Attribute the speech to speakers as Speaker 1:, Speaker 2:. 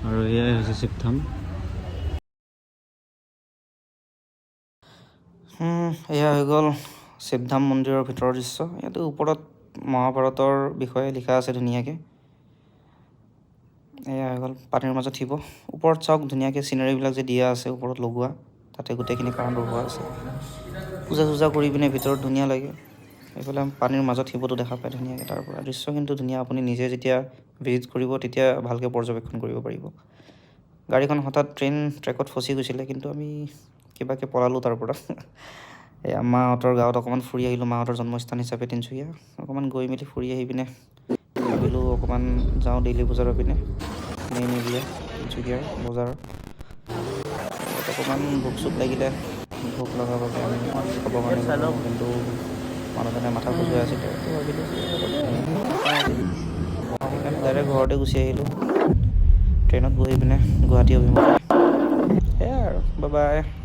Speaker 1: আৰু এয়াই হৈছে শিৱধাম। এয়া হৈ গ'ল শিৱধাম মন্দিৰৰ ভিতৰৰ দৃশ্য। ইয়াতে ওপৰত মহাভাৰতৰ বিষয়ে লিখা আছে ধুনীয়াকৈ। এয়া হৈ গ'ল পানীৰ মাজত শিৱ। ওপৰত চাওক ধুনীয়াকৈ চিনাৰীবিলাক যে দিয়া আছে ওপৰত লগোৱা, তাতে গোটেইখিনি কাৰণ লগোৱা আছে। পূজা চূজা কৰি পিনে ভিতৰত ধুনীয়া লাগে। এইফালে পানীৰ মাজত শিৱটো দেখা পায় ধুনীয়াকৈ। তাৰ পৰা দৃশ্য কিন্তু ধুনীয়া। আপুনি নিজে যেতিয়া ভিজিট কৰিব তেতিয়া ভালকৈ পৰ্যবেক্ষণ কৰিব পাৰিব। গাড়ীখন হঠাৎ ট্ৰেকত ফচি গৈছিলে, কিন্তু আমি কিবাকৈ পলালোঁ তাৰ পৰা। এই মাহঁতৰ গাঁৱত অকণমান ফুৰি আহিলোঁ, মাহঁতৰ জন্মস্থান হিচাপে তিনিচুকীয়া। অকণমান গৈ মেলি ফুৰি আহি পিনে ভাবিলোঁ অকণমান যাওঁ ডেইলি বজাৰৰ পিনে, মেইন এৰিয়া তিনিচুকীয়াৰ বজাৰৰ। অকণমান ভোক চোক লাগিলে, ভোক লগাৰ বাবে আমি খাবৰ কাৰণে গ'লোঁ, কিন্তু মানুহজনে মাথা খজুৱাই আছিলে। তো ভাবিলোঁ যে সেইকাৰণে ডাইৰেক্ট ঘৰতে গুচি আহিলোঁ ট্ৰেইনত বহি পিনে গুৱাহাটী অভিমুখে। সেয়াই আৰু, বাই বাই।